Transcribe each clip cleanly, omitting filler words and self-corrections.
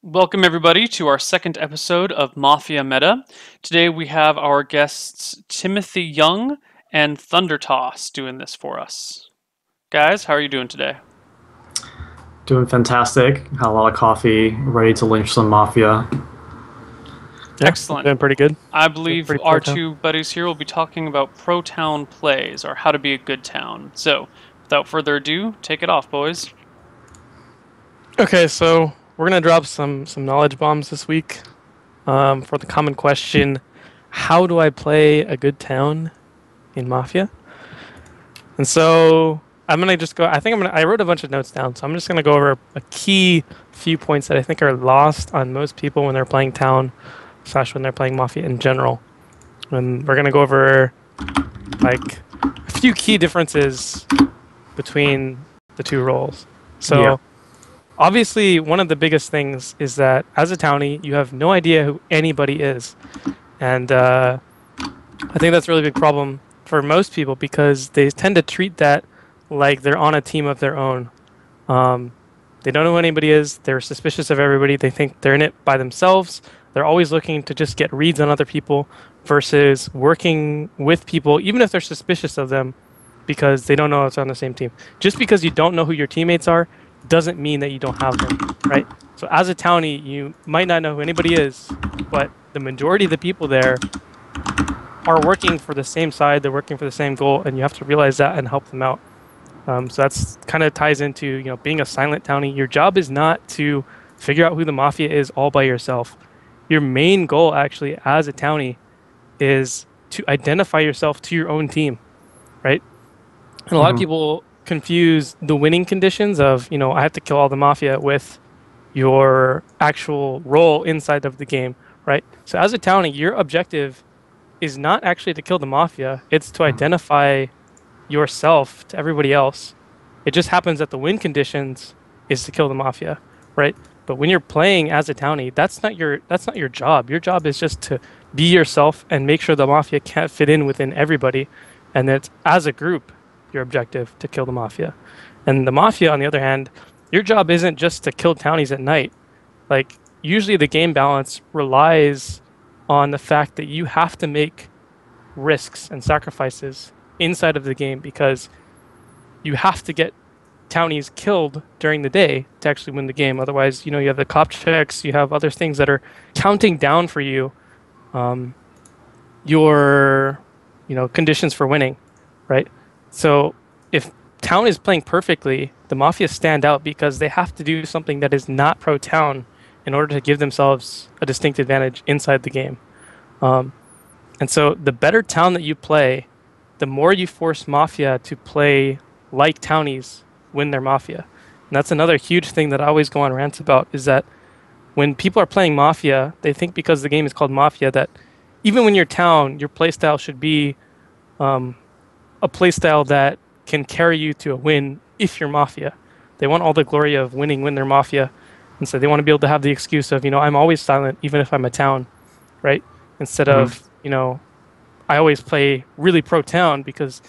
Welcome, everybody, to our second episode of Mafia Meta. Today we have our guests Timothy Young and Thundertoss doing this for us. Guys, how are you doing today? Doing fantastic. Had a lot of coffee, ready to lynch some mafia. Yeah, Excellent. doing pretty good. I believe pretty our pro-town. two buddies here will be talking about pro town plays, or how to be a good town. So, without further ado, take it off, boys. Okay, so we're gonna drop some knowledge bombs this week. For the common question, how do I play a good town in Mafia? And so I'm gonna just go. I wrote a bunch of notes down, so I'm just gonna go over a key few points that I think are lost on most people when they're playing town, slash when they're playing Mafia in general. And we're gonna go over like a few key differences between the two roles. So. Yeah. Obviously, one of the biggest things is that as a townie, you have no idea who anybody is. And I think that's a really big problem for most people because they tend to treat that like they're on a team of their own. They don't know who anybody is. They're suspicious of everybody. They think they're in it by themselves. They're always looking to just get reads on other people versus working with people, even if they're suspicious of them, because they don't know it's on the same team. Just because you don't know who your teammates are doesn't mean that you don't have them, right? So as a townie, you might not know who anybody is, but the majority of the people there are working for the same side, they're working for the same goal, and you have to realize that and help them out. So that's kind of ties into, being a silent townie. Your job is not to figure out who the mafia is all by yourself. Your main goal, actually, as a townie, is to identify yourself to your own team, right? And a lot of people confuse the winning conditions of, I have to kill all the mafia with your actual role inside of the game, right? So as a townie, your objective is not actually to kill the mafia, it's to identify yourself to everybody else. It just happens that the win conditions is to kill the mafia, right? But when you're playing as a townie, that's not your job. Your job is just to be yourself and make sure the mafia can't fit in within everybody, and that as a group your objective to kill the mafia. And the mafia, on the other hand, your job isn't just to kill townies at night. Like, usually the game balance relies on the fact that you have to make risks and sacrifices inside of the game because you have to get townies killed during the day to actually win the game. Otherwise, you have the cop checks, you have other things that are counting down for you your conditions for winning, right? So if town is playing perfectly, the mafia stand out because they have to do something that is not pro town in order to give themselves a distinct advantage inside the game. And so the better town that you play, the more you force mafia to play like townies when they're mafia. And that's another huge thing that I always go on rants about, is that when people are playing mafia, they think because the game is called mafia that even when you're town, your playstyle should be a playstyle that can carry you to a win if you're mafia. They want all the glory of winning when they're mafia. And so they want to be able to have the excuse of, I'm always silent even if I'm a town, right? Instead of, I always play really pro town because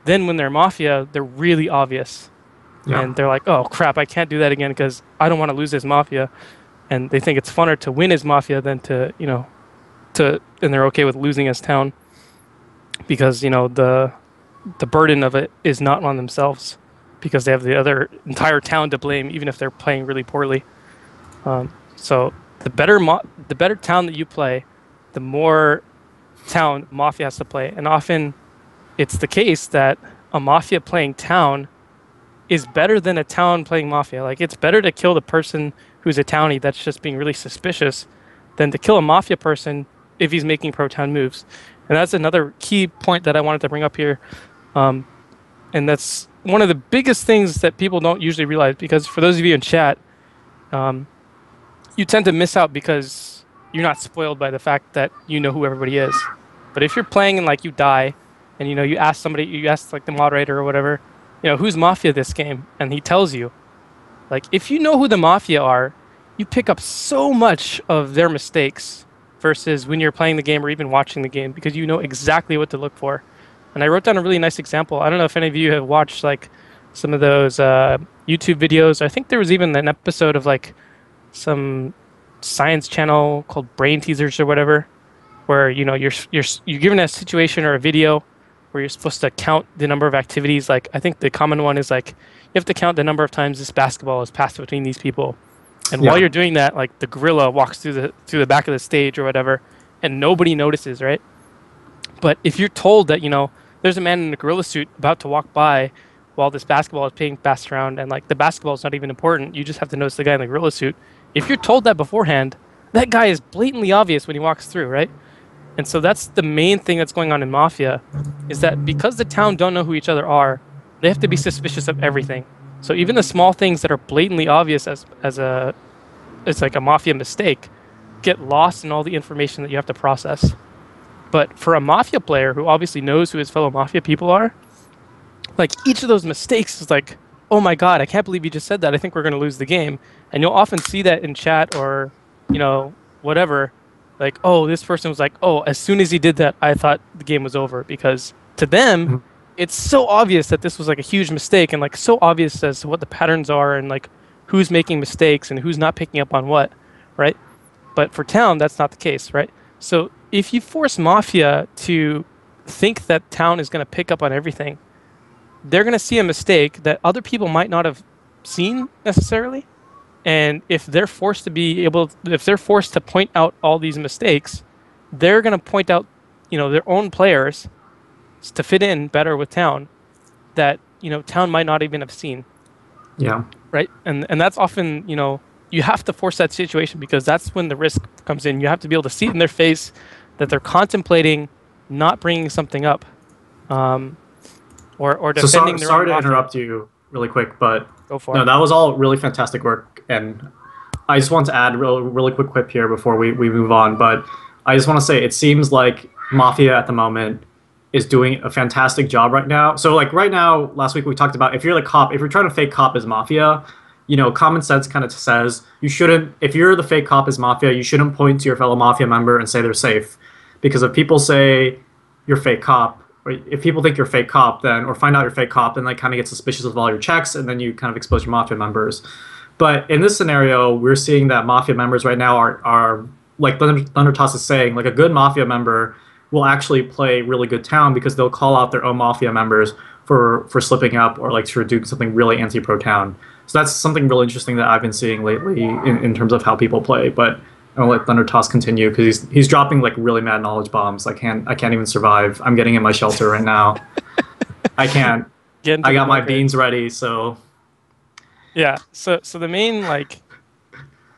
then when they're mafia, they're really obvious. Yeah. And they're like, oh crap, I can't do that again because I don't want to lose as mafia. And they think it's funner to win as mafia than to, and they're okay with losing as town because, the burden of it is not on themselves because they have the other entire town to blame, even if they're playing really poorly. So the better town that you play, the more town mafia has to play. And often it's the case that a mafia playing town is better than a town playing mafia. Like, it's better to kill the person who's a townie that's just being really suspicious than to kill a mafia person if he's making pro town moves. And that's another key point that I wanted to bring up here. And that's one of the biggest things that people don't usually realize, because for those of you in chat, you tend to miss out because you're not spoiled by the fact that you know who everybody is. But if you're playing and like you die and you ask somebody, you ask like the moderator or whatever, who's mafia this game, and he tells you, like, if you know who the mafia are, you pick up so much of their mistakes versus when you're playing the game or even watching the game, because you know exactly what to look for. And I wrote down a really nice example. I don't know if any of you have watched like some of those YouTube videos. I think there was even an episode of like some science channel called Brain Teasers or whatever, where you're given a situation or a video where you're supposed to count the number of activities. Like I think the common one is like you have to count the number of times this basketball is passed between these people, and while you're doing that, like the gorilla walks through the back of the stage or whatever, and nobody notices, right? But if you're told that there's a man in a gorilla suit about to walk by while this basketball is being passed around, and like the basketball is not even important, you just have to notice the guy in the gorilla suit. If you're told that beforehand, that guy is blatantly obvious when he walks through, right? And so that's the main thing that's going on in Mafia, is that because the town don't know who each other are, they have to be suspicious of everything. So even the small things that are blatantly obvious as it's like a Mafia mistake get lost in all the information that you have to process. But for a Mafia player who obviously knows who his fellow Mafia people are, like each of those mistakes is like, oh my god, I can't believe you just said that. I think we're going to lose the game. And you'll often see that in chat or, whatever. Like, oh, this person was like, oh, as soon as he did that, I thought the game was over. Because to them, it's so obvious that this was like a huge mistake and like so obvious as to what the patterns are and like who's making mistakes and who's not picking up on what, right? But for Town, that's not the case, right? So if you force Mafia to think that Town is going to pick up on everything, they're going to see a mistake that other people might not have seen necessarily. And if they're forced to point out all these mistakes, they're going to point out, their own players to fit in better with Town that, Town might not even have seen. Yeah. Right. And that's often, you have to force that situation because that's when the risk comes in. You have to be able to see it in their face that they're contemplating not bringing something up, or defending their own. Sorry to interrupt you really quick, but go for it. That was all really fantastic work, and I just want to add really quick quip here before we move on. But I just want to say it seems like Mafia at the moment is doing a fantastic job right now. So like right now, last week we talked about if you're the cop, if you're trying to fake cop as Mafia, common sense kind of says you shouldn't, if you're the fake cop as Mafia, you shouldn't point to your fellow Mafia member and say they're safe. Because if people say you're fake cop, or if people think you're fake cop, then, or find out you're fake cop, then they kind of get suspicious of all your checks, and then you kind of expose your Mafia members. But in this scenario, we're seeing that Mafia members right now are like Thundertoss is saying, like a good Mafia member will actually play really good Town because they'll call out their own Mafia members for slipping up or like for doing something really anti-pro Town. So that's something really interesting that I've been seeing lately in terms of how people play. But I'll let Thundertoss continue because he's dropping like really mad knowledge bombs. I can't even survive. I'm getting in my shelter right now. I can't. I got my beans ready, so yeah. So the main like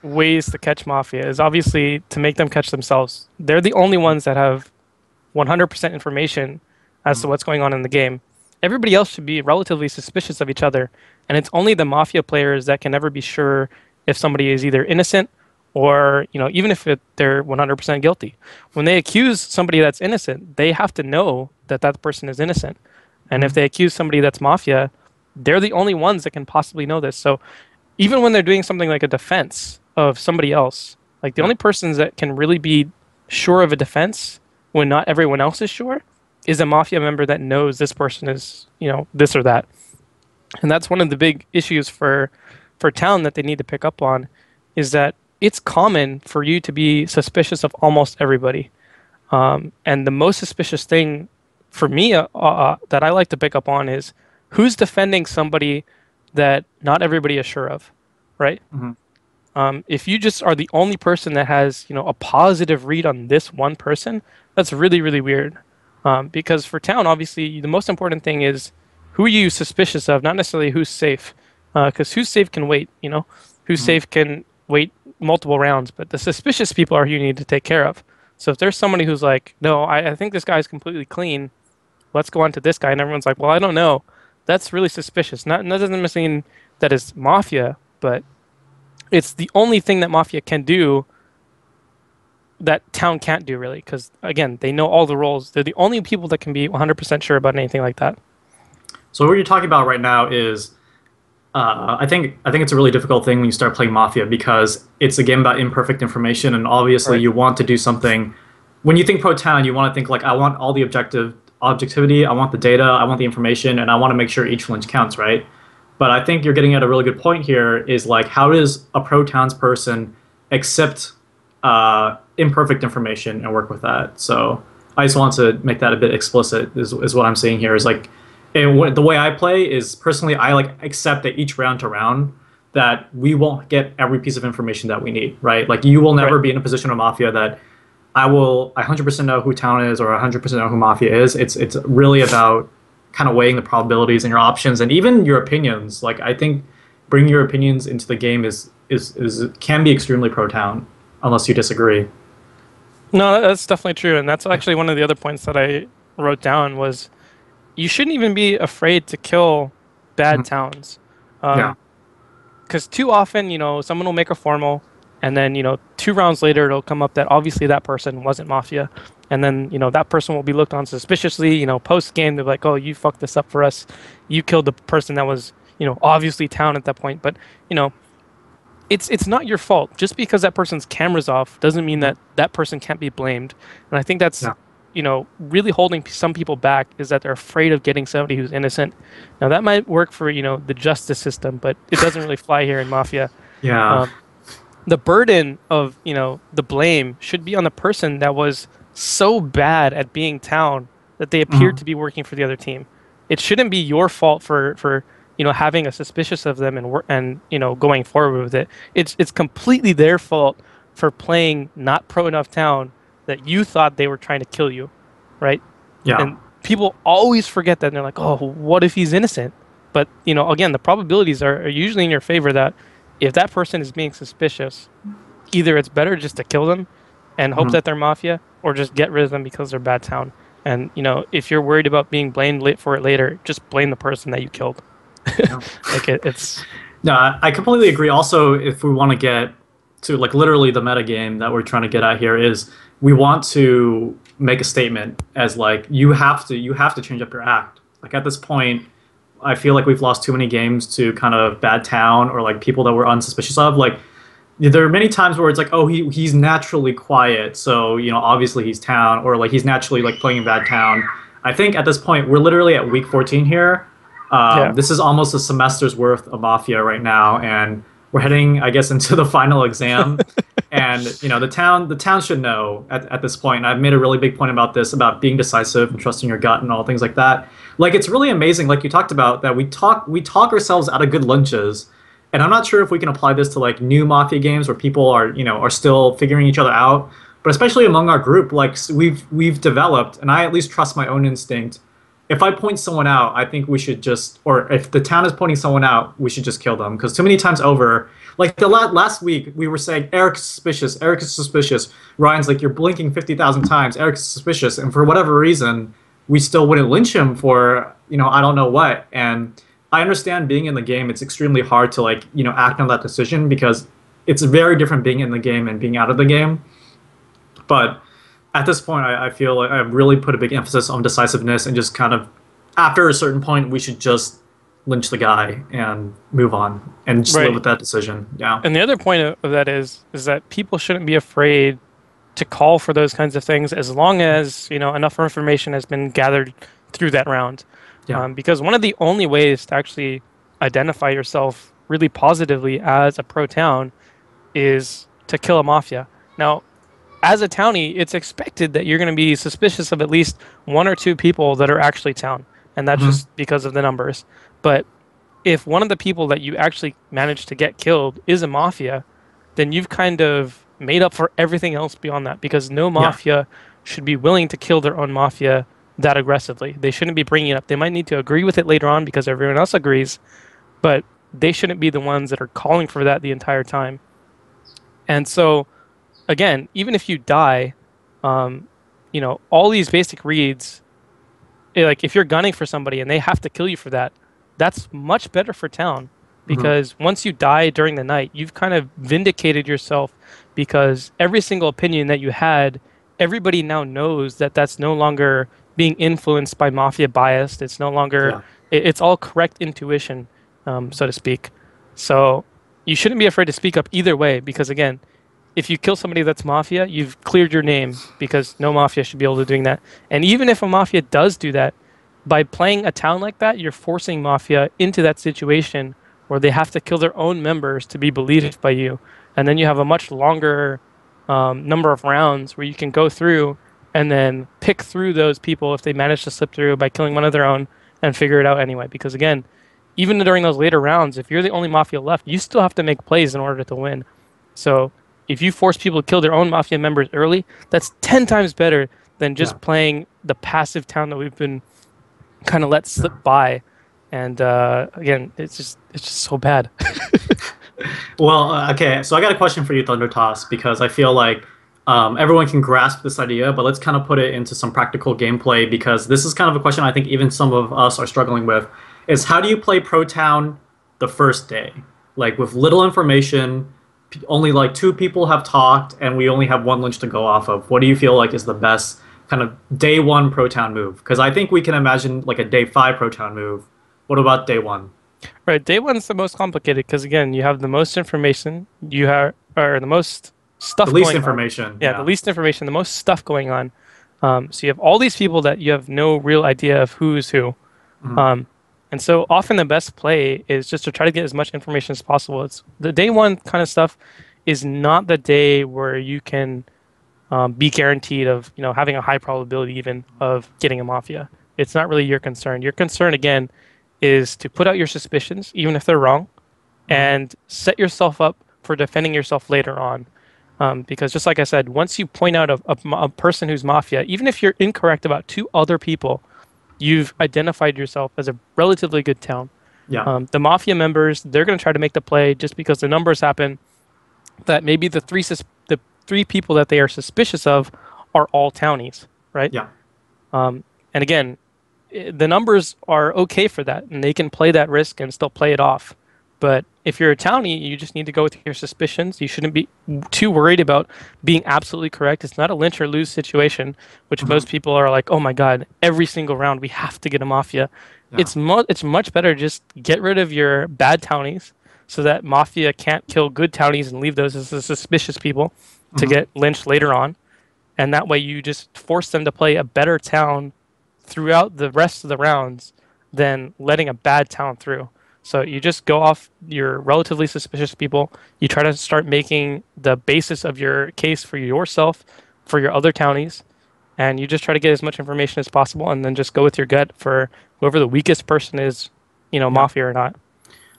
ways to catch Mafia is obviously to make them catch themselves. They're the only ones that have 100% information as to what's going on in the game. Everybody else should be relatively suspicious of each other, and it's only the Mafia players that can never be sure if somebody is either innocent or, even if they're 100% guilty. When they accuse somebody that's innocent, they have to know that that person is innocent. And if they accuse somebody that's Mafia, they're the only ones that can possibly know this. So even when they're doing something like a defense of somebody else, like the only persons that can really be sure of a defense when not everyone else is sure is a Mafia member that knows this person is, this or that. And that's one of the big issues for Town that they need to pick up on, is that it's common for you to be suspicious of almost everybody. And the most suspicious thing for me that I like to pick up on is who's defending somebody that not everybody is sure of, right? Mm-hmm. If you just are the only person that has, a positive read on this one person, that's really, really weird. Because for Town, obviously, the most important thing is who are you suspicious of, not necessarily who's safe. Because who's safe can wait, who's safe can wait multiple rounds, but the suspicious people are who you need to take care of. So if there's somebody who's like, no, I think this guy's completely clean, let's go on to this guy, and everyone's like, well, I don't know, that's really suspicious. That doesn't mean that it's Mafia, but it's the only thing that Mafia can do that Town can't do, really, because again, they know all the roles. They're the only people that can be 100% sure about anything like that. So what you're talking about right now is I think it's a really difficult thing when you start playing Mafia because it's a game about imperfect information, and obviously you want to do something. When you think pro Town, you want to think like, I want all the objectivity, I want the data, I want the information, and I want to make sure each lynch counts, right? But I think you're getting at a really good point here is like, how does a pro Towns person accept imperfect information and work with that. So I just want to make that a bit explicit. Is what I'm saying here is like, and the way I play is personally I like accept that each round to round that we won't get every piece of information that we need, right? Like you will never be in a position of Mafia that I 100% know who Town is or 100% know who Mafia is. It's really about kind of weighing the probabilities and your options and even your opinions. Like I think bringing your opinions into the game is can be extremely pro Town, unless you disagree. No, that's definitely true, and that's actually one of the other points that I wrote down was you shouldn't even be afraid to kill bad towns. Yeah. Because too often, someone will make a formal, and then, 2 rounds later, it'll come up that obviously that person wasn't Mafia. And then, that person will be looked on suspiciously, post-game, they're like, oh, you fucked this up for us. You killed the person that was, obviously Town at that point. But, it's not your fault. Just because that person's camera's off doesn't mean that that person can't be blamed. And I think that's, really holding some people back is that they're afraid of getting somebody who's innocent. Now, that might work for, the justice system, but it doesn't really fly here in Mafia. Yeah. The burden of, the blame should be on the person that was so bad at being Town that they appeared to be working for the other team. It shouldn't be your fault for having a suspicious of them and going forward with it. It's completely their fault for playing not pro enough Town that you thought they were trying to kill you, right? Yeah. And people always forget that, and they're like, oh, what if he's innocent? But, again, the probabilities are usually in your favor that if that person is being suspicious, either it's better just to kill them and hope that they're Mafia, or just get rid of them because they're bad Town. And, if you're worried about being blamed for it later, just blame the person that you killed. Like it's... No, I completely agree. Also, if we want to get to like literally the meta game that we're trying to get at here is we want to make a statement as like you have to change up your act. Like at this point, I feel like we've lost too many games to kind of bad Town or like people that we're unsuspicious of. Like there are many times where it's like, oh, he's naturally quiet, so obviously he's Town, or like he's naturally like playing in bad Town. I think at this point we're literally at week 14 here. This is almost a semester's worth of Mafia right now, and we're heading, I guess, into the final exam. And the town should know at this point. And I've made a really big point about this, about being decisive and trusting your gut and all things like that. Like it's really amazing, like you talked about, that we talk ourselves out of good lunches. And I'm not sure if we can apply this to like new Mafia games where people are still figuring each other out. But especially among our group, like we've developed, and I at least trust my own instinct. If I point someone out, I think we should just, or if the town is pointing someone out, we should just kill them. Because too many times over, like the last week, we were saying, Eric's suspicious. Ryan's like, you're blinking 50,000 times, Eric's suspicious. And for whatever reason, we still wouldn't lynch him for, I don't know what. And I understand being in the game, it's extremely hard to like, act on that decision because it's very different being in the game and being out of the game. But at this point, I feel like I've really put a big emphasis on decisiveness and just kind of, after a certain point, we should just lynch the guy and move on and just live with that decision. Yeah. And the other point of that is that people shouldn't be afraid to call for those kinds of things as long as, enough information has been gathered through that round. Yeah. Because one of the only ways to actually identify yourself really positively as a pro town is to kill a Mafia. Now, as a townie, it's expected that you're going to be suspicious of at least 1 or 2 people that are actually Town, and that's just because of the numbers. But if one of the people that you actually managed to get killed is a Mafia, then you've kind of made up for everything else beyond that, because no Mafia should be willing to kill their own Mafia that aggressively. They shouldn't be bringing it up. They might need to agree with it later on because everyone else agrees, but they shouldn't be the ones that are calling for that the entire time. And so, again, even if you die, all these basic reads, like if you're gunning for somebody and they have to kill you for that, that's much better for Town, because once you die during the night, you've kind of vindicated yourself, because every single opinion that you had, everybody now knows that that's no longer being influenced by Mafia bias. It's no longer, it's all correct intuition, so to speak. So you shouldn't be afraid to speak up either way, because again, if you kill somebody that's Mafia, you've cleared your name, because no Mafia should be able to doing that. And even if a Mafia does do that, by playing a town like that, you're forcing Mafia into that situation where they have to kill their own members to be believed by you. And then you have a much longer number of rounds where you can go through and then pick through those people if they manage to slip through by killing one of their own and figure it out anyway. Because again, even during those later rounds, if you're the only Mafia left, you still have to make plays in order to win. So if you force people to kill their own Mafia members early, that's 10 times better than just playing the passive town that we've been kind of let slip by. And again, it's just so bad. Well, okay, so I got a question for you, Thundertoss, because I feel like everyone can grasp this idea, but let's kind of put it into some practical gameplay, because this is kind of a question I think even some of us are struggling with, is how do you play Pro Town the first day? Like, with little information, only like 2 people have talked, and we only have 1 Lynch to go off of. What do you feel like is the best kind of day 1 Pro Town move? Because I think we can imagine like a day 5 Pro Town move. What about day 1? Right, day 1's the most complicated because again, you have the most information, you have or the most stuff. The least going information. on. Yeah, the least information, the most stuff going on. So you have all these people that you have no real idea of who's who. And so often the best play is just to try to get as much information as possible. It's the day 1 kind of stuff is not the day where you can be guaranteed of having a high probability even of getting a Mafia. It's not really your concern. Your concern again is to put out your suspicions, even if they're wrong, and set yourself up for defending yourself later on. Because just like I said, once you point out a person who's Mafia, even if you're incorrect about 2 other people, you've identified yourself as a relatively good town. Yeah. The Mafia members, they're going to try to make the play just because the numbers happen that maybe the 3 people that they are suspicious of are all townies, right? Yeah. And again, the numbers are okay for that, and they can play that risk and still play it off. But if you're a townie, you just need to go with your suspicions. You shouldn't be too worried about being absolutely correct. It's not a Lynch or lose situation, which most people are like, oh my God, every single round we have to get a Mafia. Yeah. It's much better just get rid of your bad townies so that Mafia can't kill good townies and leave those as the suspicious people to get lynched later on. And that way you just force them to play a better town throughout the rest of the rounds than letting a bad town through. So you just go off your relatively suspicious people. You try to start making the basis of your case for yourself, for your other townies, and you just try to get as much information as possible, and then just go with your gut for whoever the weakest person is, Mafia or not.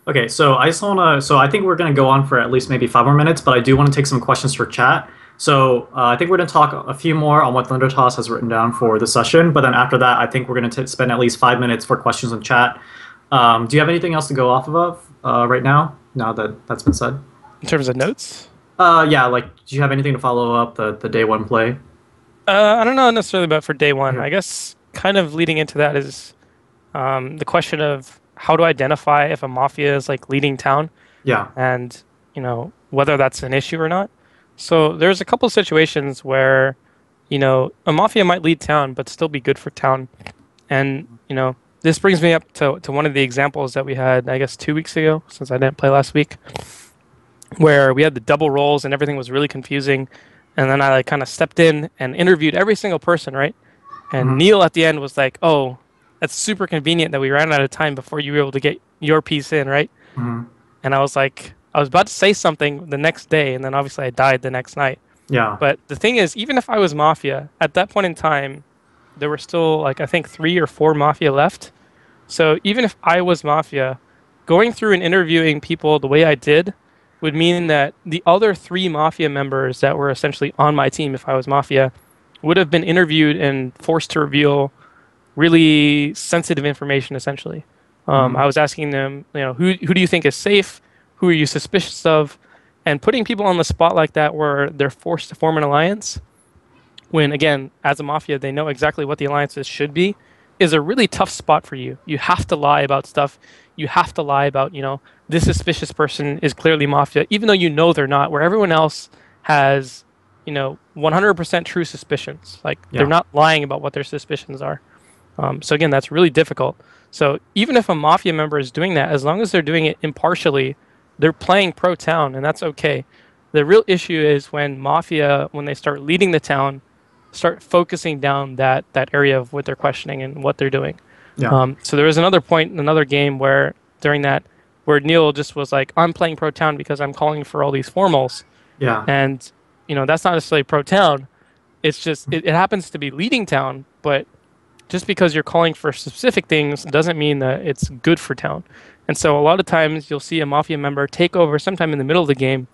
Okay, so I just want to. So I think we're going to go on for at least maybe 5 more minutes, but I do want to take some questions for chat. So I think we're going to talk a few more on what Thundertoss has written down for the session, but then after that, I think we're going to spend at least 5 minutes for questions in chat. Do you have anything else to go off of right now that that's been said? In terms of notes? Yeah, like, do you have anything to follow up the day 1 play? I don't know necessarily about for day 1. I guess kind of leading into that is the question of how to identify if a Mafia is like leading town. Yeah. And, whether that's an issue or not. So there's a couple of situations where, a Mafia might lead town but still be good for town. And, this brings me up to one of the examples that we had, I guess, 2 weeks ago, since I didn't play last week, where we had the double roles and everything was really confusing. And then I kind of stepped in and interviewed every single person, right? And Neil at the end was like, oh, that's super convenient that we ran out of time before you were able to get your piece in, right? And I was like, I was about to say something the next day, and then obviously I died the next night. Yeah. But the thing is, even if I was Mafia, at that point in time, there were still, like, I think 3 or 4 Mafia left. So even if I was Mafia, going through and interviewing people the way I did would mean that the other 3 Mafia members that were essentially on my team, if I was Mafia, would have been interviewed and forced to reveal really sensitive information, essentially. I was asking them, who do you think is safe? Who are you suspicious of? And putting people on the spot like that where they're forced to form an alliance, when, again, as a Mafia, they know exactly what the alliances should be, is a really tough spot for you. You have to lie about stuff. You have to lie about, this suspicious person is clearly Mafia, even though they're not, where everyone else has, 100% true suspicions. Like, they're not lying about what their suspicions are. So again, that's really difficult. So even if a Mafia member is doing that, as long as they're doing it impartially, they're playing pro town, and that's okay. The real issue is when Mafia, when they start leading the town, start focusing down that area of what they're questioning and what they're doing. Yeah. So there was another point in another game where during that, where Neil just was like, I'm playing pro town because I'm calling for all these formals. Yeah. And that's not necessarily pro town. It's just it happens to be leading town, but just because you're calling for specific things doesn't mean that it's good for town. And so a lot of times you'll see a mafia member take over sometime in the middle of the game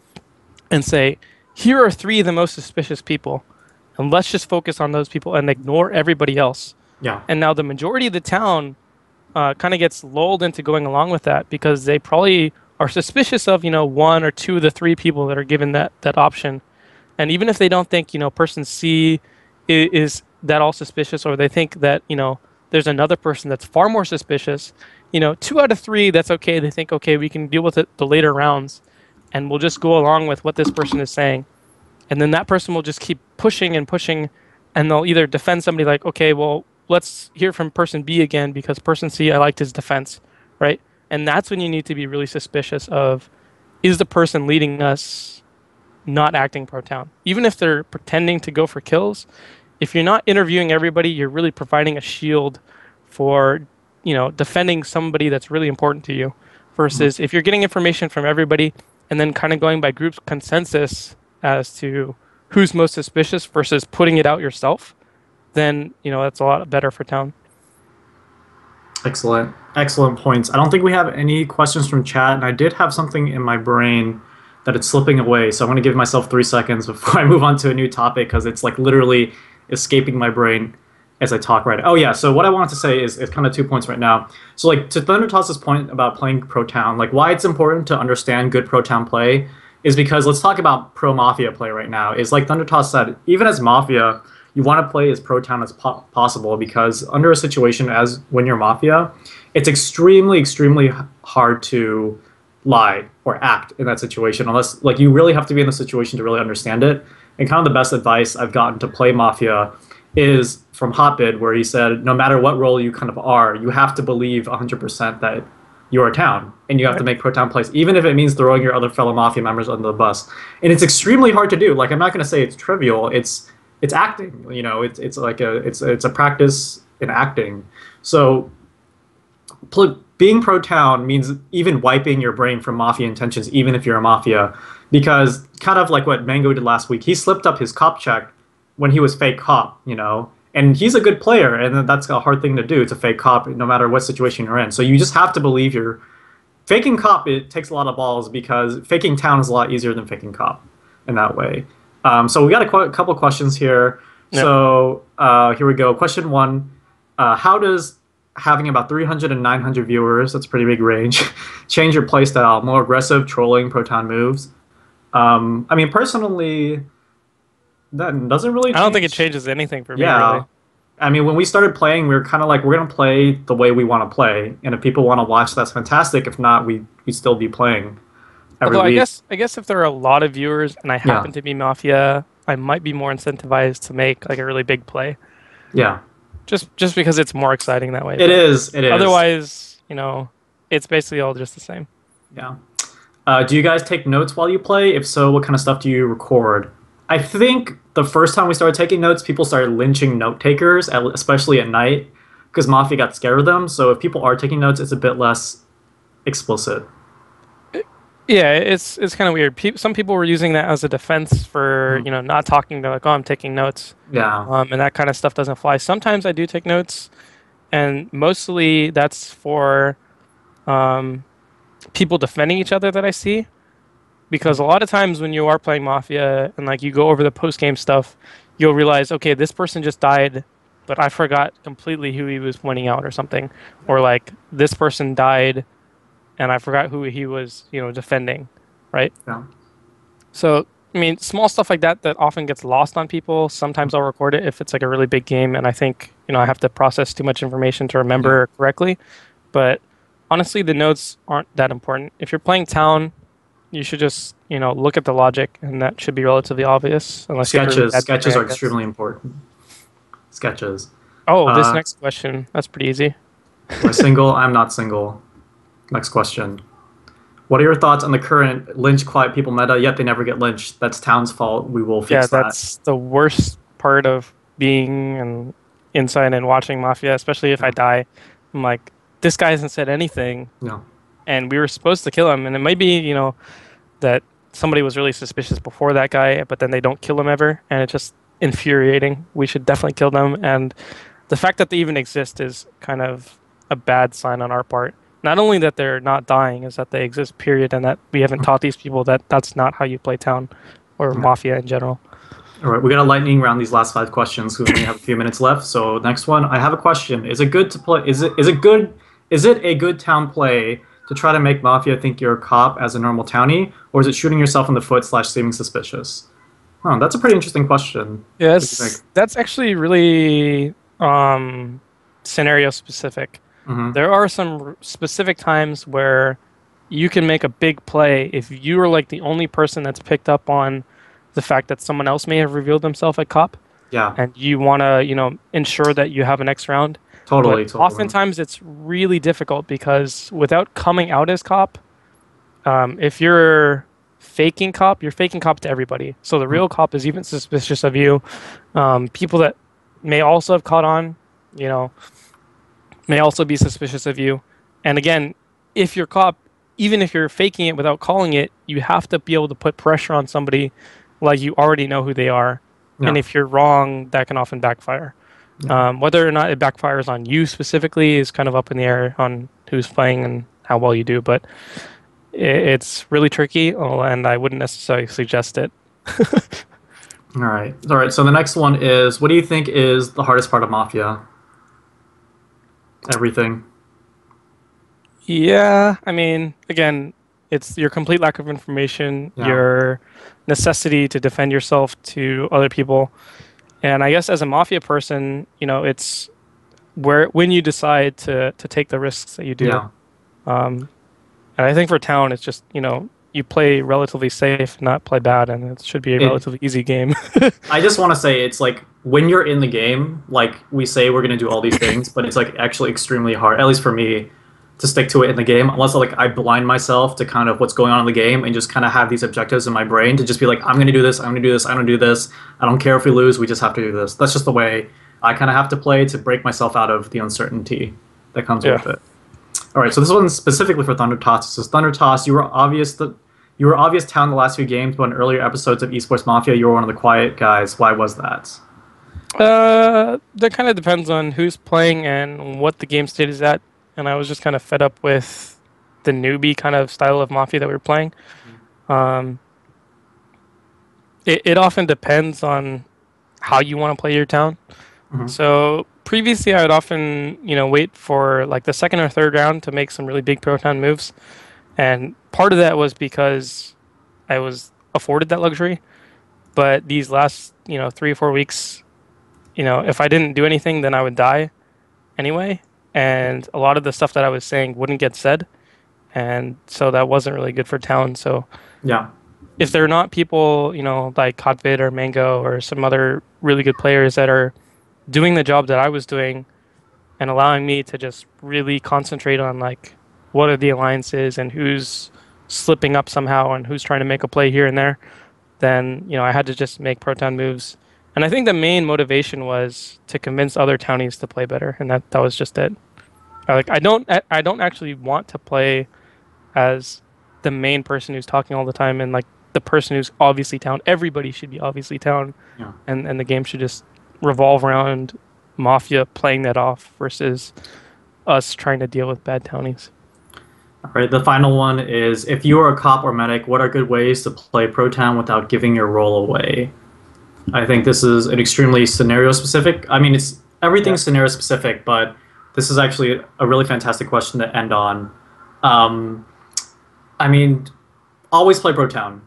and say, here are 3 of the most suspicious people, and let's just focus on those people and ignore everybody else. Yeah. And now the majority of the town kind of gets lulled into going along with that because they probably are suspicious of, 1 or 2 of the 3 people that are given that option. And even if they don't think, person C is that all suspicious, or they think that, there's another person that's far more suspicious, 2 out of 3, that's okay. They think, okay, we can deal with it the later rounds, and we'll just go along with what this person is saying. And then that person will just keep pushing and pushing, and they'll either defend somebody like, okay, well, let's hear from person B again because person C, I liked his defense, right? And that's when you need to be really suspicious of, is the person leading us not acting pro town? Even if they're pretending to go for kills, if you're not interviewing everybody, you're really providing a shield for, defending somebody that's really important to you. Versus if you're getting information from everybody and then kind of going by group consensus as to who's most suspicious versus putting it out yourself, then, that's a lot better for town. Excellent points. I don't think we have any questions from chat, and I did have something in my brain that it's slipping away, so I want to give myself 3 seconds before I move on to a new topic because it's like literally escaping my brain as I talk right now. Oh yeah, so what I wanted to say is kind of 2 points right now. So like to Thundertoss's point about playing pro town, like why it's important to understand good pro town play is because let's talk about pro mafia play right now. Is like Thundertoss said, even as mafia, you want to play as pro town as possible because under a situation as when you're mafia, it's extremely hard to lie or act in that situation unless like you really have to be in the situation to really understand it. And kind of the best advice I've gotten to play mafia is from Hotbid, where he said no matter what role you kind of are, you have to believe 100% that you're a town and you have to make pro town plays, even if it means throwing your other fellow mafia members under the bus. And it's extremely hard to do. Like I'm not going to say it's trivial. It's acting, it's like it's a practice in acting. So being pro town means even wiping your brain from mafia intentions, even if you're a mafia, because kind of like what Mango did last week, he slipped up his cop check when he was fake cop, and he's a good player, and that's a hard thing to do, to fake cop no matter what situation you're in. So you just have to believe you're faking cop. It takes a lot of balls because faking town is a lot easier than faking cop in that way. So we got a couple questions here. Yep. So here we go. Question 1, how does having about 300 and 900 viewers, that's a pretty big range, change your playstyle? More aggressive, trolling, proton moves? I mean, personally, that doesn't really change. I don't think it changes anything for me, yeah. Really. I mean, when we started playing, we were kind of like, we're going to play the way we want to play. And if people want to watch, that's fantastic. If not, we'd still be playing every Although week. I guess if there are a lot of viewers and I happen to be Mafia, I might be more incentivized to make like a really big play. Yeah. Just because it's more exciting that way. It is. Otherwise, it's basically all just the same. Yeah. Do you guys take notes while you play? If so, what kind of stuff do you record? I think the first time we started taking notes, people started lynching note takers, especially at night, because Mafia got scared of them. So if people are taking notes, it's a bit less explicit. Yeah, it's kind of weird. Some people were using that as a defense for not talking. They're like, "Oh, I'm taking notes." Yeah. And that kind of stuff doesn't fly. Sometimes I do take notes, and mostly that's for people defending each other that I see. Because a lot of times when you are playing Mafia and like you go over the post-game stuff, you'll realize, okay, this person just died, but I forgot completely who he was pointing out or something. Or like this person died and I forgot who he was, defending, right? Yeah. So, I mean, small stuff like that often gets lost on people. Sometimes I'll record it if it's like a really big game and I think, I have to process too much information to remember correctly. But honestly, the notes aren't that important. If you're playing Town, you should just, look at the logic, and that should be relatively obvious. Unless Sketches are extremely important. Sketches. Oh, this next question. That's pretty easy. Am I single? I'm not single. Next question. What are your thoughts on the current Lynch quiet people meta? Yet they never get lynched. That's Town's fault. We will fix that. Yeah, that's the worst part of being inside and watching Mafia, especially if I die. I'm like, this guy hasn't said anything. No. And we were supposed to kill him. And it might be, that somebody was really suspicious before that guy, but then they don't kill him ever, and it's just infuriating. We should definitely kill them, and the fact that they even exist is kind of a bad sign on our part. Not only that they're not dying, is that they exist, period, and that we haven't taught these people that that's not how you play town or Mafia in general. All right, we're gonna lightning round these last 5 questions. We only have a few minutes left. So next one, I have a question. Is it good to play? Is it a good town play to try to make Mafia think you're a cop as a normal townie, or is it shooting yourself in the foot / seeming suspicious? Oh, that's a pretty interesting question. Yes, that's actually really scenario specific. There are some specific times where you can make a big play if you are like the only person that's picked up on the fact that someone else may have revealed themselves a cop. Yeah. And you want to, ensure that you have a next round. Totally. Oftentimes it's really difficult because without coming out as cop, if you're faking cop, you're faking cop to everybody. So the real cop is even suspicious of you. People that may also have caught on, may also be suspicious of you. And again, if you're cop, even if you're faking it without calling it, you have to be able to put pressure on somebody like you already know who they are. Yeah. And if you're wrong, that can often backfire. Yeah. Whether or not it backfires on you specifically is kind of up in the air on who's playing and how well you do, but it's really tricky, and I wouldn't necessarily suggest it. All right. So the next one is, what do you think is the hardest part of Mafia? Everything. Yeah, I mean, again, it's your complete lack of information, your necessity to defend yourself to other people. And I guess as a Mafia person, it's when you decide to take the risks that you do. Yeah. And I think for town, it's just, you play relatively safe, not play bad, and it should be a relatively easy game. I just want to say, it's like when you're in the game, like we say we're going to do all these things, but it's like actually extremely hard, at least for me, to stick to it in the game, unless like I blind myself to kind of what's going on in the game and just kind of have these objectives in my brain to just be like, I'm going to do this, I'm going to do this, I'm going to do this. I don't care if we lose, we just have to do this. That's just the way I kind of have to play to break myself out of the uncertainty that comes with it. All right, so this one's specifically for Thundertots. It says, Thundertots, you were obvious town the last few games, but in earlier episodes of Esports Mafia, you were one of the quiet guys. Why was that? That kind of depends on who's playing and what the game state is at. And I was just kind of fed up with the newbie kind of style of Mafia that we were playing. It often depends on how you want to play your town. So previously, I would often, wait for like the second or third round to make some really big proton moves. And part of that was because I was afforded that luxury. But these last, 3 or 4 weeks, if I didn't do anything, then I would die anyway. And a lot of the stuff that I was saying wouldn't get said. And so that wasn't really good for town. So if there are not people, like Kotvid or Mango or some other really good players that are doing the job that I was doing and allowing me to just really concentrate on like what are the alliances and who's slipping up somehow and who's trying to make a play here and there, then, I had to just make proton moves. And I think the main motivation was to convince other townies to play better, and that was just it. I don't actually want to play as the main person who's talking all the time and like the person who's obviously town. Everybody should be obviously town, and the game should just revolve around Mafia playing that off versus us trying to deal with bad townies. All right, the final one is, if you are a cop or medic, what are good ways to play Proton without giving your role away? I think this is an extremely scenario-specific. I mean, it's everything's scenario-specific, but this is actually a really fantastic question to end on. I mean, always play Proton.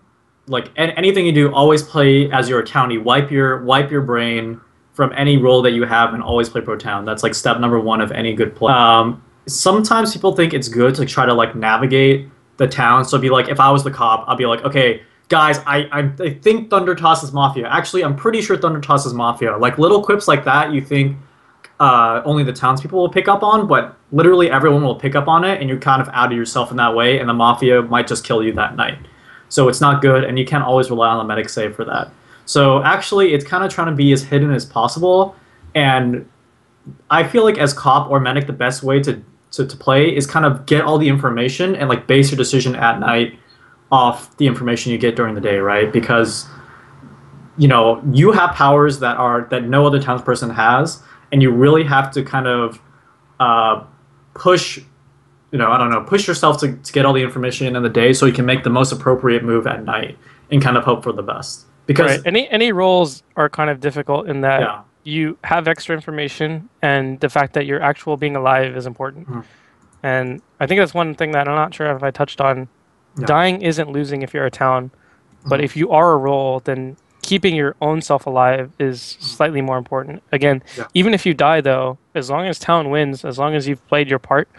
Like, anything you do, always play as your townie. Wipe your brain from any role that you have and always play Proton. That's like step number 1 of any good play. Sometimes people think it's good to try to like navigate the town. So be like, if I was the cop, I'll be like, okay, guys, I think Thundertoss is Mafia. Actually, I'm pretty sure Thundertoss is Mafia. Like little quips like that, you think only the townspeople will pick up on, but literally everyone will pick up on it, and you're kind of out of yourself in that way, and the Mafia might just kill you that night. So it's not good, and you can't always rely on the medic save for that. So actually, it's kind of trying to be as hidden as possible, and I feel like as cop or medic, the best way to play is kind of get all the information and like base your decision at night off the information you get during the day, right? Because you have powers that no other townsperson has, and you really have to kind of push, I don't know, push yourself to get all the information in the day so you can make the most appropriate move at night and kind of hope for the best. Because any roles are kind of difficult in that yeah. you have extra information, and the fact that your actual being alive is important. And I think that's one thing that I'm not sure if I touched on. Yeah. Dying isn't losing if you're a town, but if you are a role, then keeping your own self alive is slightly more important. Again, even if you die, though, as long as town wins, as long as you've played your part,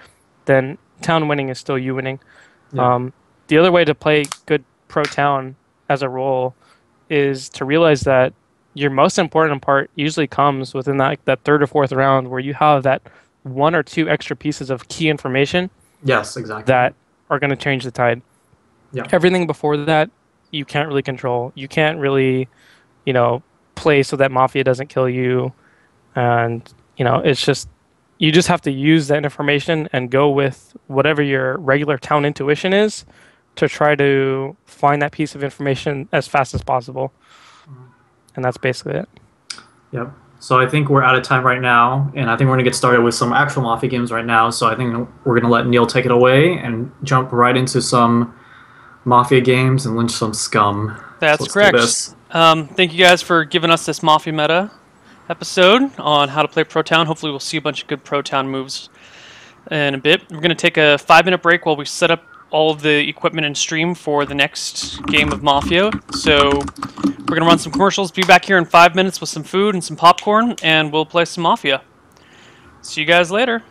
then town winning is still you winning. Yeah. The other way to play good pro-town as a role is to realize that your most important part usually comes within that third or fourth round, where you have that 1 or 2 extra pieces of key information. Yes, exactly. That are going to change the tide. Yeah. Everything before that, you can't really control. You can't really, play so that Mafia doesn't kill you. And, it's just, you just have to use that information and go with whatever your regular town intuition is to try to find that piece of information as fast as possible. And that's basically it. Yep. So I think we're out of time right now, and I think we're going to get started with some actual Mafia games right now. So I think we're going to let Neil take it away and jump right into some Mafia games and lynch some scum. That's correct. Thank you guys for giving us this Mafia Meta episode on how to play Pro Town. Hopefully we'll see a bunch of good Pro Town moves in a bit. We're going to take a 5-minute break while we set up all of the equipment and stream for the next game of Mafia. So we're going to run some commercials, be back here in 5 minutes with some food and some popcorn, and we'll play some Mafia. See you guys later.